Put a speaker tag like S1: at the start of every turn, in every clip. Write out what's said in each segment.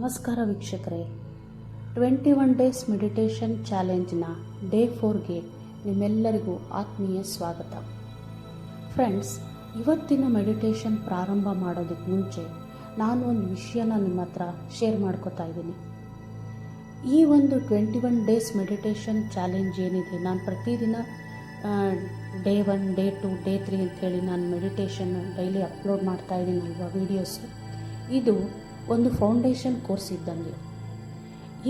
S1: ನಮಸ್ಕಾರ ವೀಕ್ಷಕರೇ, 21 days meditation ಚಾಲೆಂಜ್ನ day 4ಗೆ ನಿಮ್ಮೆಲ್ಲರಿಗೂ ಆತ್ಮೀಯ ಸ್ವಾಗತ. ಫ್ರೆಂಡ್ಸ್, ಇವತ್ತಿನ ಮೆಡಿಟೇಷನ್ ಪ್ರಾರಂಭ ಮಾಡೋದಕ್ಕೆ ಮುಂಚೆ ನಾನು ಒಂದು ವಿಷಯನ ನಿಮ್ಮ ಹತ್ರ ಶೇರ್ ಮಾಡ್ಕೋತಾ ಇದ್ದೀನಿ. ಈ ಒಂದು 21 ಡೇಸ್ ಮೆಡಿಟೇಷನ್ ಚಾಲೆಂಜ್ ಏನಿದೆ, ನಾನು ಪ್ರತಿದಿನ ಡೇ 1, ಡೇ 2, ಡೇ 3 ಅಂಥೇಳಿ ನಾನು ಮೆಡಿಟೇಷನ್ ಡೈಲಿ ಅಪ್ಲೋಡ್ ಮಾಡ್ತಾ ಇದ್ದೀನಲ್ವ ವೀಡಿಯೋಸು. ಇದು ಒಂದು ಫೌಂಡೇಶನ್ ಕೋರ್ಸ್ ಇದ್ದಂಗೆ.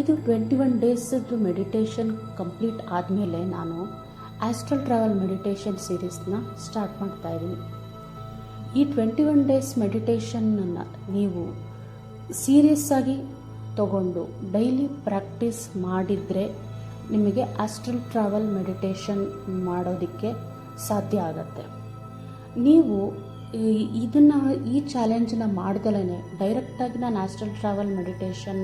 S1: ಇದು 21 ಡೇಸದ್ದು ಮೆಡಿಟೇಷನ್ ಕಂಪ್ಲೀಟ್ ಆದಮೇಲೆ ನಾನು ಆಸ್ಟ್ರಲ್ ಟ್ರಾವೆಲ್ ಮೆಡಿಟೇಷನ್ ಸೀರೀಸ್ನ ಸ್ಟಾರ್ಟ್ ಮಾಡ್ತಾ ಇದ್ದೀನಿ. ಈ 21 ಡೇಸ್ ಮೆಡಿಟೇಷನ್ನನ್ನು ನೀವು ಸೀರಿಯಸ್ ಆಗಿ ತಗೊಂಡು ಡೈಲಿ ಪ್ರಾಕ್ಟೀಸ್ ಮಾಡಿದರೆ ನಿಮಗೆ ಆಸ್ಟ್ರಲ್ ಟ್ರಾವೆಲ್ ಮೆಡಿಟೇಷನ್ ಮಾಡೋದಕ್ಕೆ ಸಾಧ್ಯ ಆಗುತ್ತೆ. ನೀವು ಈ ಚಾಲೆಂಜನ್ನ ಮಾಡ್ದಲೇ ಡೈರೆಕ್ಟಾಗಿ ನಾನು ಆಸ್ಟ್ರಲ್ ಟ್ರಾವೆಲ್ ಮೆಡಿಟೇಷನ್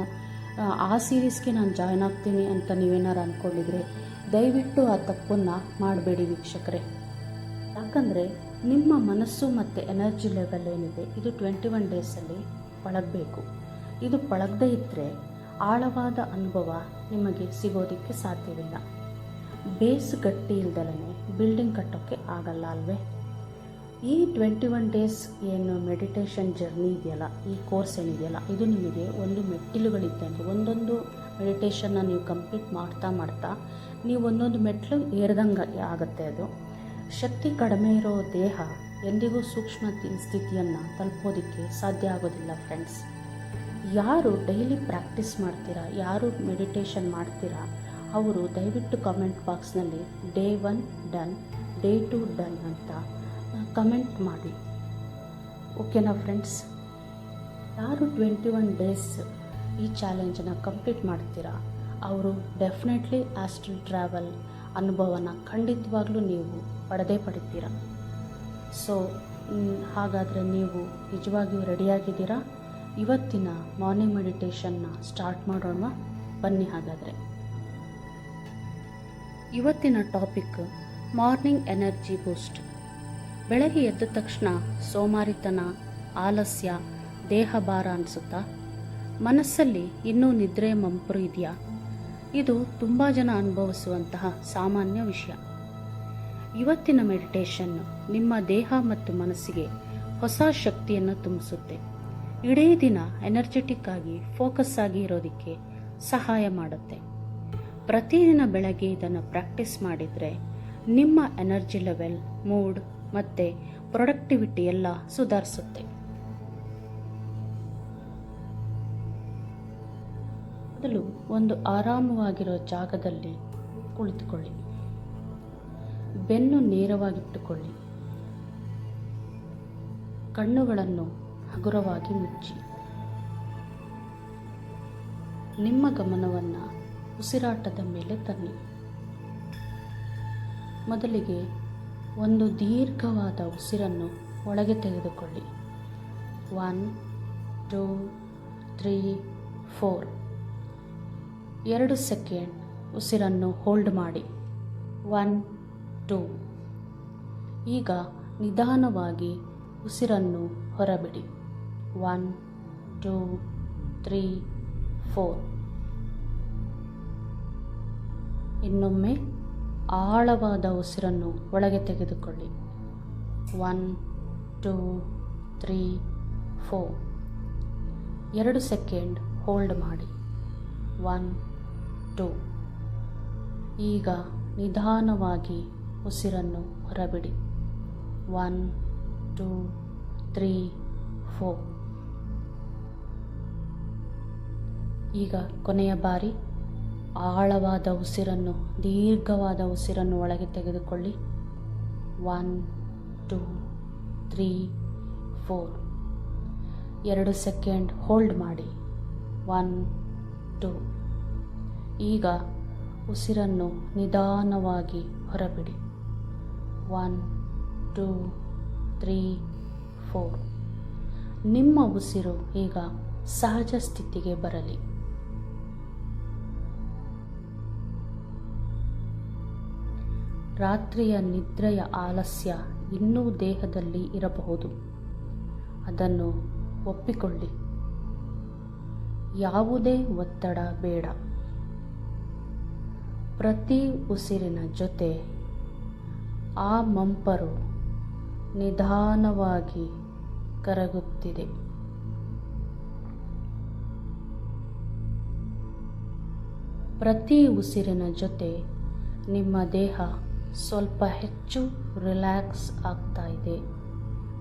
S1: ಆ ಸೀರೀಸ್ಗೆ ನಾನು ಜಾಯ್ನ್ ಆಗ್ತೀನಿ ಅಂತ ನೀವೇನಾರು ಅಂದ್ಕೊಂಡಿದ್ರೆ ದಯವಿಟ್ಟು ಆ ತಪ್ಪನ್ನು ಮಾಡಬೇಡಿ ವೀಕ್ಷಕರೇ. ಯಾಕಂದರೆ ನಿಮ್ಮ ಮನಸ್ಸು ಮತ್ತು ಎನರ್ಜಿ ಲೆವೆಲ್ ಏನಿದೆ ಇದು 21 ಡೇಸಲ್ಲಿ ಪಳಗಬೇಕು. ಇದು ಪಳಗದೇ ಇದ್ದರೆ ಆಳವಾದ ಅನುಭವ ನಿಮಗೆ ಸಿಗೋದಕ್ಕೆ ಸಾಧ್ಯವಿಲ್ಲ. ಬೇಸ್ ಗಟ್ಟಿ ಇಲ್ದಲೇ ಬಿಲ್ಡಿಂಗ್ ಕಟ್ಟೋಕ್ಕೆ ಆಗಲ್ಲ ಅಲ್ವೇ. ಈ 21 ಡೇಸ್ ಏನು ಮೆಡಿಟೇಷನ್ ಜರ್ನಿ ಇದೆಯಲ್ಲ, ಈ ಕೋರ್ಸ್ ಏನಿದೆಯಲ್ಲ, ಇದು ನಿಮಗೆ ಒಂದು ಮೆಟ್ಟಿಲುಗಳಿದ್ದಂಗೆ. ಒಂದೊಂದು ಮೆಡಿಟೇಷನ್ನ ನೀವು ಕಂಪ್ಲೀಟ್ ಮಾಡ್ತಾ ನೀವು ಒಂದೊಂದು ಮೆಟ್ಲು ಏರ್ದಂಗೆ ಆಗುತ್ತೆ. ಅದು ಶಕ್ತಿ ಕಡಿಮೆ ಇರೋ ದೇಹ ಎಂದಿಗೂ ಸೂಕ್ಷ್ಮ ಸ್ಥಿತಿಯನ್ನು ತಲುಪೋದಕ್ಕೆ ಸಾಧ್ಯ ಆಗೋದಿಲ್ಲ. ಫ್ರೆಂಡ್ಸ್, ಯಾರು ಡೈಲಿ ಪ್ರಾಕ್ಟೀಸ್ ಮಾಡ್ತೀರಾ, ಯಾರು ಮೆಡಿಟೇಷನ್ ಮಾಡ್ತೀರಾ, ಅವರು ದಯವಿಟ್ಟು ಕಮೆಂಟ್ ಬಾಕ್ಸ್ನಲ್ಲಿ ಡೇ 1 ಡನ್, ಡೇ 2 ಡನ್ ಅಂತ ಕಮೆಂಟ್ ಮಾಡಿ. ಓಕೆನಾ ಫ್ರೆಂಡ್ಸ್? ಯಾರು 21 ಡೇಸ್ ಈ ಚಾಲೆಂಜನ್ನು ಕಂಪ್ಲೀಟ್ ಮಾಡ್ತೀರಾ ಅವರು ಡೆಫಿನೆಟ್ಲಿ ಆಸ್ಟ್ರಲ್ ಟ್ರಾವೆಲ್ ಅನುಭವನ ಖಂಡಿತವಾಗ್ಲೂ ನೀವು ಪಡೆತೀರಾ. ಸೊ ಹಾಗಾದರೆ ನೀವು ನಿಜವಾಗಿಯೂ ರೆಡಿಯಾಗಿದ್ದೀರಾ? ಇವತ್ತಿನ ಮಾರ್ನಿಂಗ್ ಮೆಡಿಟೇಷನ್ನ ಸ್ಟಾರ್ಟ್ ಮಾಡೋಣ ಬನ್ನಿ. ಹಾಗಾದರೆ ಇವತ್ತಿನ ಟಾಪಿಕ್ ಮಾರ್ನಿಂಗ್ ಎನರ್ಜಿ ಬೂಸ್ಟ್. ಬೆಳಗ್ಗೆ ಎದ್ದ ತಕ್ಷಣ ಸೋಮಾರಿತನ, ಆಲಸ್ಯ, ದೇಹ ಭಾರ ಅನಿಸುತ್ತಾ? ಮನಸ್ಸಲ್ಲಿ ಇನ್ನೂ ನಿದ್ರೆ ಮಂಪರು ಇದೆಯಾ? ಇದು ತುಂಬ ಜನ ಅನುಭವಿಸುವಂತಹ ಸಾಮಾನ್ಯ ವಿಷಯ. ಇವತ್ತಿನ ಮೆಡಿಟೇಷನ್ ನಿಮ್ಮ ದೇಹ ಮತ್ತು ಮನಸ್ಸಿಗೆ ಹೊಸ ಶಕ್ತಿಯನ್ನು ತುಂಬಿಸುತ್ತೆ. ಇಡೀ ದಿನ ಎನರ್ಜೆಟಿಕ್ ಆಗಿ ಫೋಕಸ್ ಆಗಿ ಇರೋದಕ್ಕೆ ಸಹಾಯ ಮಾಡುತ್ತೆ. ಪ್ರತಿದಿನ ಬೆಳಗ್ಗೆ ಇದನ್ನು ಪ್ರಾಕ್ಟೀಸ್ ಮಾಡಿದರೆ ನಿಮ್ಮ ಎನರ್ಜಿ ಲೆವೆಲ್, ಮೂಡ್ ಮತ್ತು ಪ್ರೊಡಕ್ಟಿವಿಟಿ ಎಲ್ಲ ಸುಧಾರಿಸುತ್ತೆ. ಮೊದಲು ಒಂದು ಆರಾಮವಾಗಿರೋ ಜಾಗದಲ್ಲಿ ಕುಳಿತುಕೊಳ್ಳಿ. ಬೆನ್ನು ನೇರವಾಗಿಟ್ಟುಕೊಳ್ಳಿ. ಕಣ್ಣುಗಳನ್ನು ಹಗುರವಾಗಿ ಮುಚ್ಚಿ. ನಿಮ್ಮ ಗಮನವನ್ನು ಉಸಿರಾಟದ ಮೇಲೆ ತನ್ನಿ. ಮೊದಲಿಗೆ ಒಂದು ದೀರ್ಘವಾದ ಉಸಿರನ್ನು ಒಳಗೆ ತೆಗೆದುಕೊಳ್ಳಿ. 1, 2, 3, 4. 2 ಸೆಕೆಂಡ್ ಉಸಿರನ್ನು ಹೋಲ್ಡ್ ಮಾಡಿ. 1, 2. ಈಗ ನಿಧಾನವಾಗಿ ಉಸಿರನ್ನು ಹೊರಬಿಡಿ. 1, 2, 3, 4. ಇನ್ನೊಮ್ಮೆ ಆಳವಾದ ಉಸಿರನ್ನು ಒಳಗೆ ತೆಗೆದುಕೊಳ್ಳಿ. 1, 2, 3, 4. 2 ಸೆಕೆಂಡ್ ಹೋಲ್ಡ್ ಮಾಡಿ. 1, 2. ಈಗ ನಿಧಾನವಾಗಿ ಉಸಿರನ್ನು ಹೊರಬಿಡಿ. 1, 2, 3, 4. ಈಗ ಕೊನೆಯ ಬಾರಿ ಆಳವಾದ ಉಸಿರನ್ನು, ದೀರ್ಘವಾದ ಉಸಿರನ್ನು ಒಳಗೆ ತೆಗೆದುಕೊಳ್ಳಿ. 1, 2, 3, 4. 2 ಸೆಕೆಂಡ್ ಹೋಲ್ಡ್ ಮಾಡಿ. 1, 2. ಈಗ ಉಸಿರನ್ನು ನಿಧಾನವಾಗಿ ಹೊರಬಿಡಿ. 1, 2, 3, 4. ನಿಮ್ಮ ಉಸಿರು ಈಗ ಸಹಜ ಸ್ಥಿತಿಗೆ ಬರಲಿ. ರಾತ್ರಿಯ ನಿದ್ರೆಯ ಆಲಸ್ಯ ಇನ್ನೂ ದೇಹದಲ್ಲಿ ಇರಬಹುದು. ಅದನ್ನು ಒಪ್ಪಿಕೊಳ್ಳಿ. ಯಾವುದೇ ಒತ್ತಡ ಬೇಡ. ಪ್ರತಿ ಉಸಿರಿನ ಜೊತೆ ಆ ಮಂಪರು ನಿಧಾನವಾಗಿ ಕರಗುತ್ತಿದೆ. ಪ್ರತಿ ಉಸಿರಿನ ಜೊತೆ ನಿಮ್ಮ ದೇಹ ಸ್ವಲ್ಪ ಹೆಚ್ಚು ರಿಲ್ಯಾಕ್ಸ್ ಆಗ್ತಾ ಇದೆ.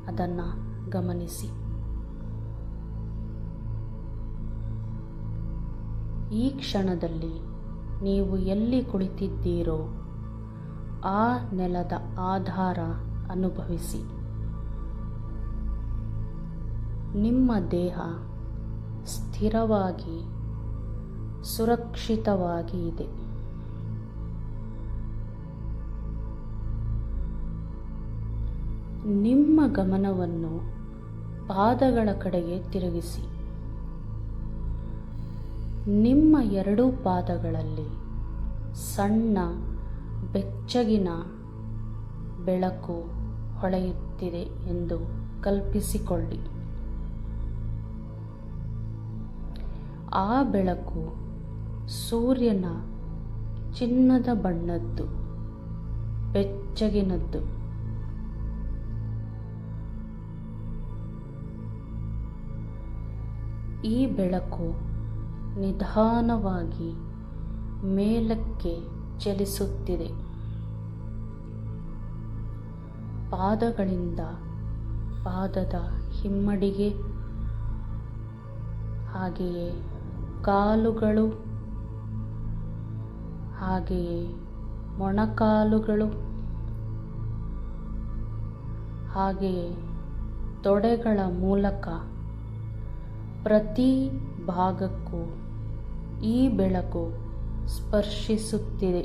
S1: ಅದನ್ನು ಗಮನಿಸಿ. ಈ ಕ್ಷಣದಲ್ಲಿ ನೀವು ಎಲ್ಲಿ ಕುಳಿತಿದ್ದೀರೋ ಆ ನೆಲದ ಆಧಾರ ಅನುಭವಿಸಿ. ನಿಮ್ಮ ದೇಹ ಸ್ಥಿರವಾಗಿ ಸುರಕ್ಷಿತವಾಗಿ ಇದೆ. ನಿಮ್ಮ ಗಮನವನ್ನು ಪಾದಗಳ ಕಡೆಗೆ ತಿರುಗಿಸಿ. ನಿಮ್ಮ ಎರಡೂ ಪಾದಗಳಲ್ಲಿ ಸಣ್ಣ ಬೆಚ್ಚಗಿನ ಬೆಳಕು ಹೊಳೆಯುತ್ತಿದೆ ಎಂದು ಕಲ್ಪಿಸಿಕೊಳ್ಳಿ. ಆ ಬೆಳಕು ಸೂರ್ಯನ ಚಿನ್ನದ ಬಣ್ಣದ್ದು, ಬೆಚ್ಚಗಿನದ್ದು. ಈ ಬೆಳಕು ನಿಧಾನವಾಗಿ ಮೇಲಕ್ಕೆ ಚಲಿಸುತ್ತಿದೆ. ಪಾದಗಳಿಂದ ಪಾದದ ಹಿಮ್ಮಡಿಗೆ, ಹಾಗೆಯೇ ಕಾಲುಗಳು, ಹಾಗೆಯೇ ಮೊಣಕಾಲುಗಳು, ಹಾಗೆಯೇ ತೊಡೆಗಳ ಮೂಲಕ ಪ್ರತಿ ಭಾಗಕ್ಕೂ ಈ ಬೆಳಕು ಸ್ಪರ್ಶಿಸುತ್ತಿದೆ.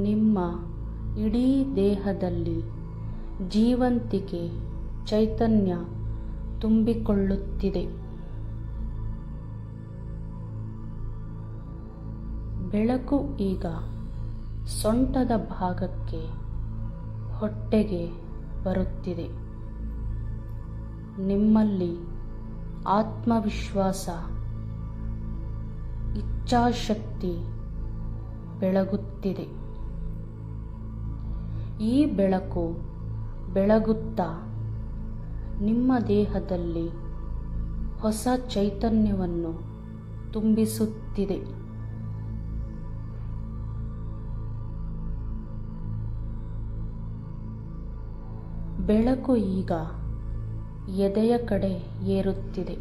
S1: ನಿಮ್ಮ ಇಡೀ ದೇಹದಲ್ಲಿ ಜೀವಂತಿಕೆ, ಚೈತನ್ಯ ತುಂಬಿಕೊಳ್ಳುತ್ತಿದೆ. ಬೆಳಕು ಈಗ ಸೊಂಟದ ಭಾಗಕ್ಕೆ, ಹೊಟ್ಟೆಗೆ ಬರುತ್ತಿದೆ. ನಿಮ್ಮಲ್ಲಿ ಆತ್ಮವಿಶ್ವಾಸ, ಇಚ್ಛಾಶಕ್ತಿ ಬೆಳಗುತ್ತಿದೆ. ಈ ಬೆಳಕು ಬೆಳಗುತ್ತಾ ನಿಮ್ಮ ದೇಹದಲ್ಲಿ ಹೊಸ ಚೈತನ್ಯವನ್ನು ತುಂಬಿಸುತ್ತಿದೆ. ಬೆಳಕು ಈಗ ಎದೆಯ ಕಡೆ ಏರುತ್ತಿದೆ.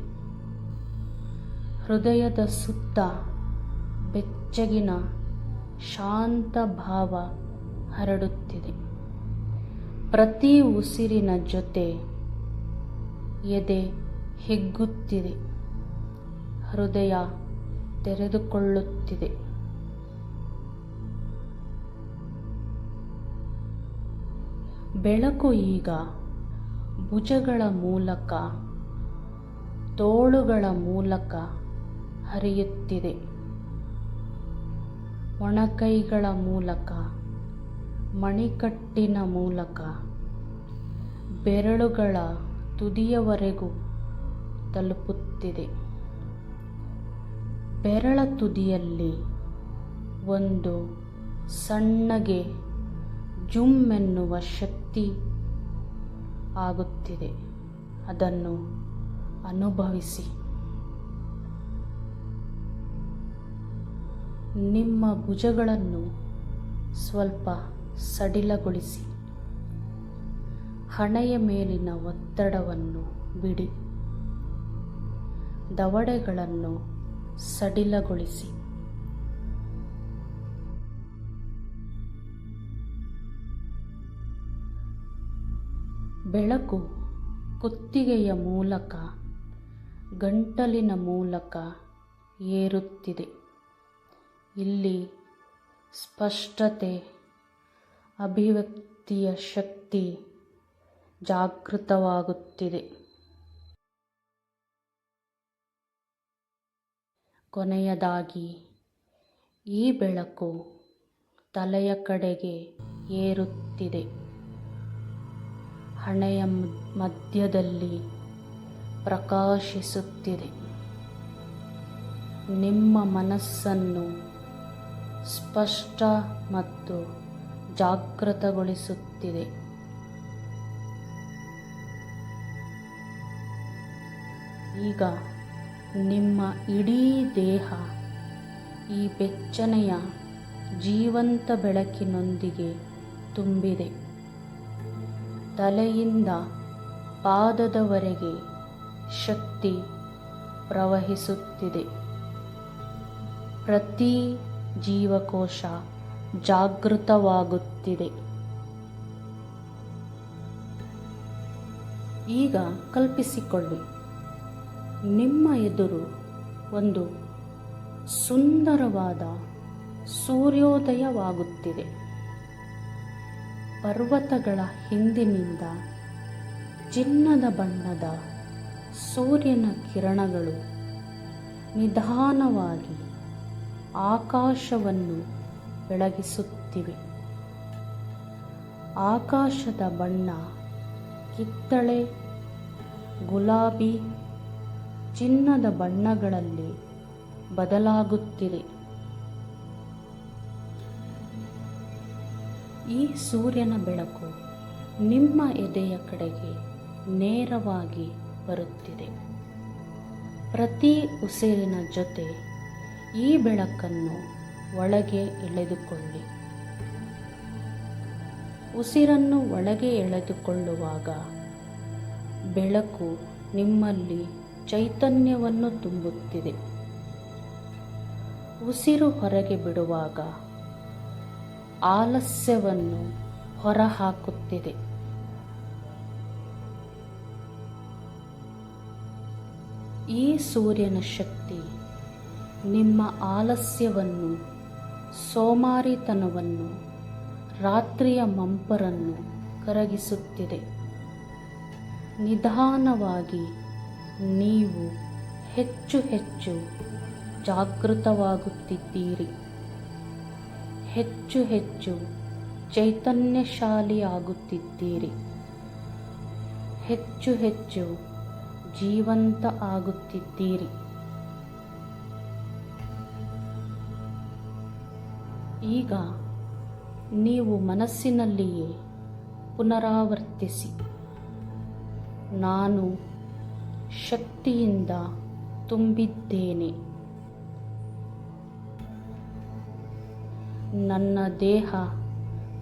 S1: ಹೃದಯದ ಸುತ್ತ ಬೆಚ್ಚಗಿನ ಶಾಂತ ಭಾವ ಹರಡುತ್ತಿದೆ. ಪ್ರತಿ ಉಸಿರಿನ ಜೊತೆ ಎದೆ ಹಿಗ್ಗುತ್ತಿದೆ. ಹೃದಯ ತೆರೆದುಕೊಳ್ಳುತ್ತಿದೆ. ಬೆಳಕು ಈಗ ಭುಜಗಳ ಮೂಲಕ, ತೋಳುಗಳ ಮೂಲಕ ಹರಿಯುತ್ತಿದೆ. ಮೊಣಕೈಗಳ ಮೂಲಕ, ಮಣಿಕಟ್ಟಿನ ಮೂಲಕ, ಬೆರಳುಗಳ ತುದಿಯವರೆಗೂ ತಲುಪುತ್ತಿದೆ. ಬೆರಳ ತುದಿಯಲ್ಲಿ ಒಂದು ಸಣ್ಣಗೆ ಜುಮ್ ಎನ್ನುವ ಶಕ್ತಿ ಆಗುತ್ತಿದೆ. ಅದನ್ನು ಅನುಭವಿಸಿ. ನಿಮ್ಮ ಭುಜಗಳನ್ನು ಸ್ವಲ್ಪ ಸಡಿಲಗೊಳಿಸಿ. ಹಣೆಯ ಮೇಲಿನ ಒತ್ತಡವನ್ನು ಬಿಡಿ. ದವಡೆಗಳನ್ನು ಸಡಿಲಗೊಳಿಸಿ. ಬೆಳಕು ಕುತ್ತಿಗೆಯ ಮೂಲಕ, ಗಂಟಲಿನ ಮೂಲಕ ಏರುತ್ತಿದೆ. ಇಲ್ಲಿ ಸ್ಪಷ್ಟತೆ, ಅಭಿವ್ಯಕ್ತಿಯ ಶಕ್ತಿ ಜಾಗೃತವಾಗುತ್ತಿದೆ. ಕೊನೆಯದಾಗಿ ಈ ಬೆಳಕು ತಲೆಯ ಕಡೆಗೆ ಏರುತ್ತಿದೆ. ಹಣೆಯ ಮಧ್ಯದಲ್ಲಿ ಪ್ರಕಾಶಿಸುತ್ತಿದೆ. ನಿಮ್ಮ ಮನಸ್ಸನ್ನು ಸ್ಪಷ್ಟ ಮತ್ತು ಜಾಗೃತಗೊಳಿಸುತ್ತಿದೆ. ಈಗ ನಿಮ್ಮ ಇಡೀ ದೇಹ ಈ ಬೆಚ್ಚನೆಯ ಜೀವಂತ ಬೆಳಕಿನೊಂದಿಗೆ ತುಂಬಿದೆ. ತಲೆಯಿಂದ ಪಾದದವರೆಗೆ ಶಕ್ತಿ ಪ್ರವಹಿಸುತ್ತಿದೆ. ಪ್ರತಿ ಜೀವಕೋಶ ಜಾಗೃತವಾಗುತ್ತಿದೆ. ಈಗ ಕಲ್ಪಿಸಿಕೊಳ್ಳಿ, ನಿಮ್ಮ ಎದುರು ಒಂದು ಸುಂದರವಾದ ಸೂರ್ಯೋದಯವಾಗುತ್ತಿದೆ. ಪರ್ವತಗಳ ಹಿಂದಿನಿಂದ ಚಿನ್ನದ ಬಣ್ಣದ ಸೂರ್ಯನ ಕಿರಣಗಳು ನಿಧಾನವಾಗಿ ಆಕಾಶವನ್ನು ಬೆಳಗಿಸುತ್ತಿವೆ. ಆಕಾಶದ ಬಣ್ಣ ಕಿತ್ತಳೆ, ಗುಲಾಬಿ, ಚಿನ್ನದ ಬಣ್ಣಗಳಲ್ಲಿ ಬದಲಾಗುತ್ತಿದೆ. ಈ ಸೂರ್ಯನ ಬೆಳಕು ನಿಮ್ಮ ಎದೆಯ ಕಡೆಗೆ ನೇರವಾಗಿ ಬರುತ್ತಿದೆ. ಪ್ರತಿ ಉಸಿರಿನ ಜೊತೆ ಈ ಬೆಳಕನ್ನು ಒಳಗೆ ಎಳೆದುಕೊಳ್ಳಿ. ಉಸಿರನ್ನು ಒಳಗೆ ಎಳೆದುಕೊಳ್ಳುವಾಗ ಬೆಳಕು ನಿಮ್ಮಲ್ಲಿ ಚೈತನ್ಯವನ್ನು ತುಂಬುತ್ತಿದೆ. ಉಸಿರು ಹೊರಗೆ ಬಿಡುವಾಗ ಆಲಸ್ಯವನ್ನು ಹೊರಹಾಕುತ್ತಿದೆ. ಈ ಸೂರ್ಯನ ಶಕ್ತಿ ನಿಮ್ಮ ಆಲಸ್ಯವನ್ನು, ಸೋಮಾರಿತನವನ್ನು, ರಾತ್ರಿಯ ಮಂಪರನ್ನು ಕರಗಿಸುತ್ತಿದೆ. ನಿಧಾನವಾಗಿ ನೀವು ಹೆಚ್ಚು ಹೆಚ್ಚು ಜಾಗೃತವಾಗುತ್ತಿದ್ದೀರಿ. ಹೆಚ್ಚು ಹೆಚ್ಚು ಚೈತನ್ಯಶಾಲಿಯಾಗುತ್ತಿದ್ದೀರಿ. ಹೆಚ್ಚು ಹೆಚ್ಚು ಜೀವಂತ ಆಗುತ್ತಿದ್ದೀರಿ. ಈಗ ನೀವು ಮನಸ್ಸಿನಲ್ಲಿಯೇ ಪುನರಾವರ್ತಿಸಿ, ನಾನು ಶಕ್ತಿಯಿಂದ ತುಂಬಿದ್ದೇನೆ. ನನ್ನ ದೇಹ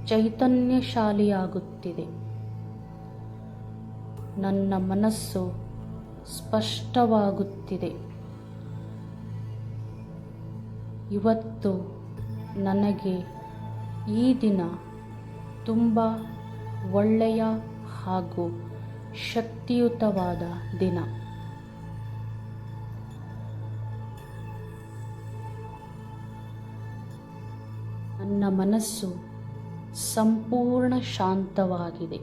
S1: ಚೈತನ್ಯಶಾಲಿಯಾಗುತ್ತಿದೆ. ನನ್ನ ಮನಸ್ಸು ಸ್ಪಷ್ಟವಾಗುತ್ತಿದೆ. ಇವತ್ತು ನನಗೆ ಈ ದಿನ ತುಂಬ ಒಳ್ಳೆಯ ಹಾಗೂ ಶಕ್ತಿಯುತವಾದ ದಿನ. ನನ್ನ ಮನಸ್ಸು ಸಂಪೂರ್ಣ ಶಾಂತವಾಗಿದೆ.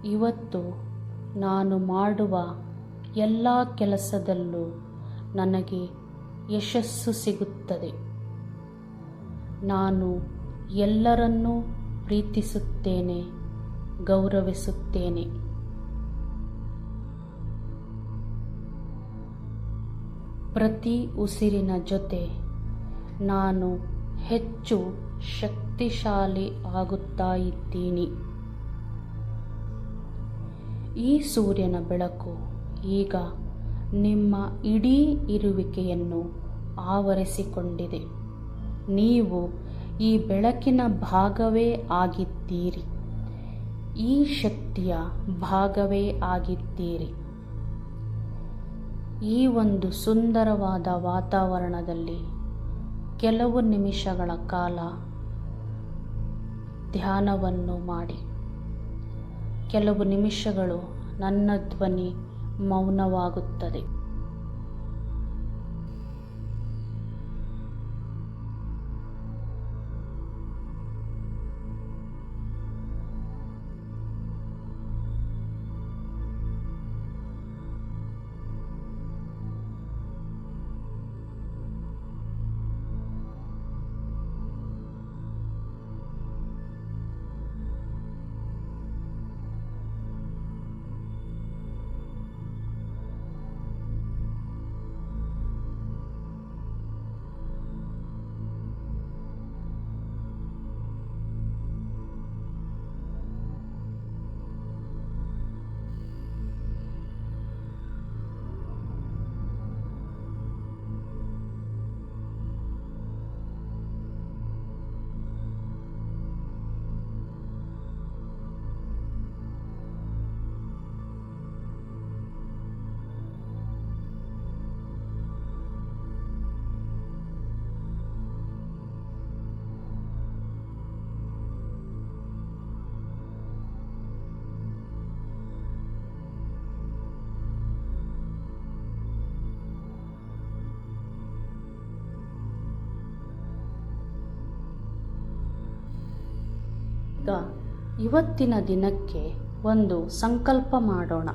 S1: ಇವತ್ತು ನಾನು ಮಾಡುವ ಎಲ್ಲ ಕೆಲಸದಲ್ಲೂ ನನಗೆ ಯಶಸ್ಸು ಸಿಗುತ್ತದೆ. ನಾನು ಎಲ್ಲರನ್ನೂ ಪ್ರೀತಿಸುತ್ತೇನೆ, ಗೌರವಿಸುತ್ತೇನೆ. ಪ್ರತಿ ಉಸಿರಿನ ಜೊತೆ ನಾನು ಹೆಚ್ಚು ಶಕ್ತಿಶಾಲಿ ಆಗುತ್ತಾ ಇದ್ದೀನಿ. ಈ ಸೂರ್ಯನ ಬೆಳಕು ಈಗ ನಿಮ್ಮ ಇಡೀ ಇರುವಿಕೆಯನ್ನು ಆವರಿಸಿಕೊಂಡಿದೆ. ನೀವು ಈ ಬೆಳಕಿನ ಭಾಗವೇ ಆಗಿದ್ದೀರಿ. ಈ ಶಕ್ತಿಯ ಭಾಗವೇ ಆಗಿದ್ದೀರಿ. ಈ ಒಂದು ಸುಂದರವಾದ ವಾತಾವರಣದಲ್ಲಿ ಕೆಲವು ನಿಮಿಷಗಳ ಕಾಲ ಧ್ಯಾನವನ್ನು ಮಾಡಿ. ಕೆಲವು ನಿಮಿಷಗಳು ನನ್ನ ಧ್ವನಿ ಮೌನವಾಗುತ್ತದೆ. ಈಗ ಇವತ್ತಿನ ದಿನಕ್ಕೆ ಒಂದು ಸಂಕಲ್ಪ ಮಾಡೋಣ.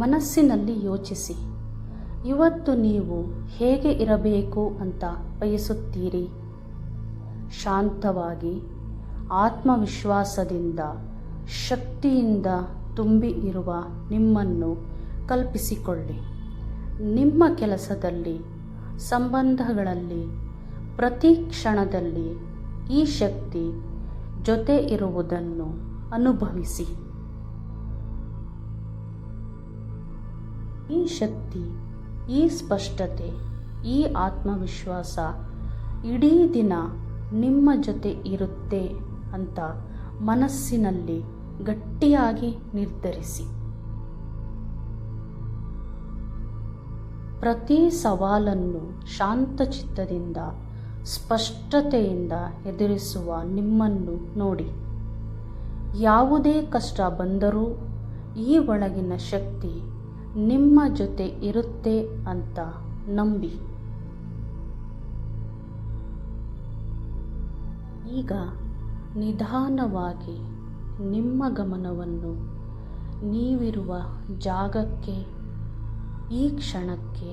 S1: ಮನಸ್ಸಿನಲ್ಲಿ ಯೋಚಿಸಿ, ಇವತ್ತು ನೀವು ಹೇಗೆ ಇರಬೇಕು ಅಂತ ಬಯಸುತ್ತೀರಿ? ಶಾಂತವಾಗಿ, ಆತ್ಮವಿಶ್ವಾಸದಿಂದ, ಶಕ್ತಿಯಿಂದ ತುಂಬಿ ಇರುವ ನಿಮ್ಮನ್ನು ಕಲ್ಪಿಸಿಕೊಳ್ಳಿ. ನಿಮ್ಮ ಕೆಲಸದಲ್ಲಿ, ಸಂಬಂಧಗಳಲ್ಲಿ, ಪ್ರತಿ ಕ್ಷಣದಲ್ಲಿ ಈ ಶಕ್ತಿ ಜೊತೆ ಇರುವುದನ್ನು ಅನುಭವಿಸಿ. ಈ ಶಕ್ತಿ, ಈ ಸ್ಪಷ್ಟತೆ, ಈ ಆತ್ಮವಿಶ್ವಾಸ ಇಡೀ ದಿನ ನಿಮ್ಮ ಜೊತೆ ಇರುತ್ತೆ ಅಂತ ಮನಸ್ಸಿನಲ್ಲಿ ಗಟ್ಟಿಯಾಗಿ ನಿರ್ಧರಿಸಿ. ಪ್ರತಿ ಸವಾಲನ್ನು ಶಾಂತಚಿತ್ತದಿಂದ, ಸ್ಪಷ್ಟತೆಯಿಂದ ಎದುರಿಸುವ ನಿಮ್ಮನ್ನು ನೋಡಿ. ಯಾವುದೇ ಕಷ್ಟ ಬಂದರೂ ಈ ಒಳಗಿನ ಶಕ್ತಿ ನಿಮ್ಮ ಜೊತೆ ಇರುತ್ತೆ ಅಂತ ನಂಬಿ. ಈಗ ನಿಧಾನವಾಗಿ ನಿಮ್ಮ ಗಮನವನ್ನು ನೀವಿರುವ ಜಾಗಕ್ಕೆ, ಈ ಕ್ಷಣಕ್ಕೆ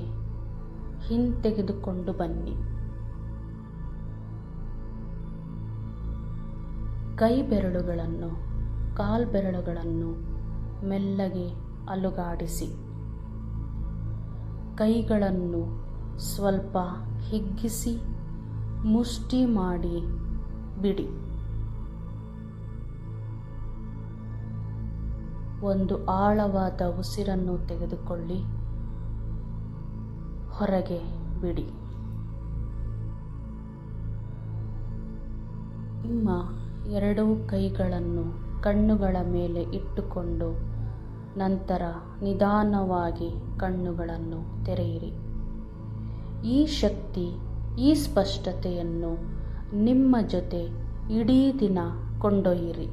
S1: ಹಿಂತೆಗೆದುಕೊಂಡು ಬನ್ನಿ. ಕೈ ಬೆರಳುಗಳನ್ನು, ಕಾಲ್ಬೆರಳುಗಳನ್ನು ಮೆಲ್ಲಗೆ ಅಲುಗಾಡಿಸಿ. ಕೈಗಳನ್ನು ಸ್ವಲ್ಪ ಹಿಗ್ಗಿಸಿ ಮುಷ್ಟಿ ಮಾಡಿ ಬಿಡಿ. ಒಂದು ಆಳವಾದ ಉಸಿರನ್ನು ತೆಗೆದುಕೊಳ್ಳಿ, ಹೊರಗೆ ಬಿಡಿ. ನಿಮ್ಮ ಎರಡೂ ಕೈಗಳನ್ನು ಕಣ್ಣುಗಳ ಮೇಲೆ ಇಟ್ಟುಕೊಂಡು ನಂತರ ನಿಧಾನವಾಗಿ ಕಣ್ಣುಗಳನ್ನು ತೆರೆಯಿರಿ. ಈ ಶಕ್ತಿ, ಈ ಸ್ಪಷ್ಟತೆಯನ್ನು ನಿಮ್ಮ ಜೊತೆ ಇಡೀ ದಿನ ಕೊಂಡೊಯ್ಯಿರಿ.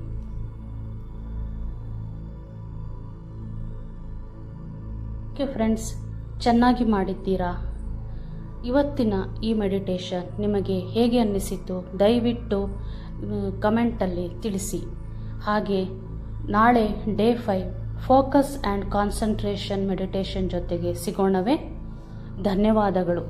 S1: ಓಕೆ ಫ್ರೆಂಡ್ಸ್, ಚೆನ್ನಾಗಿ ಮಾಡಿದ್ದೀರಾ? ಇವತ್ತಿನ ಈ ಮೆಡಿಟೇಷನ್ ನಿಮಗೆ ಹೇಗೆ ಅನ್ನಿಸಿತು? ದಯವಿಟ್ಟು ಕಮೆಂಟಲ್ಲಿ ತಿಳಿಸಿ. ಹಾಗೆ ನಾಳೆ day 5 focus and concentration meditation ಜೊತೆಗೆ ಸಿಗೋಣವೇ? ಧನ್ಯವಾದಗಳು.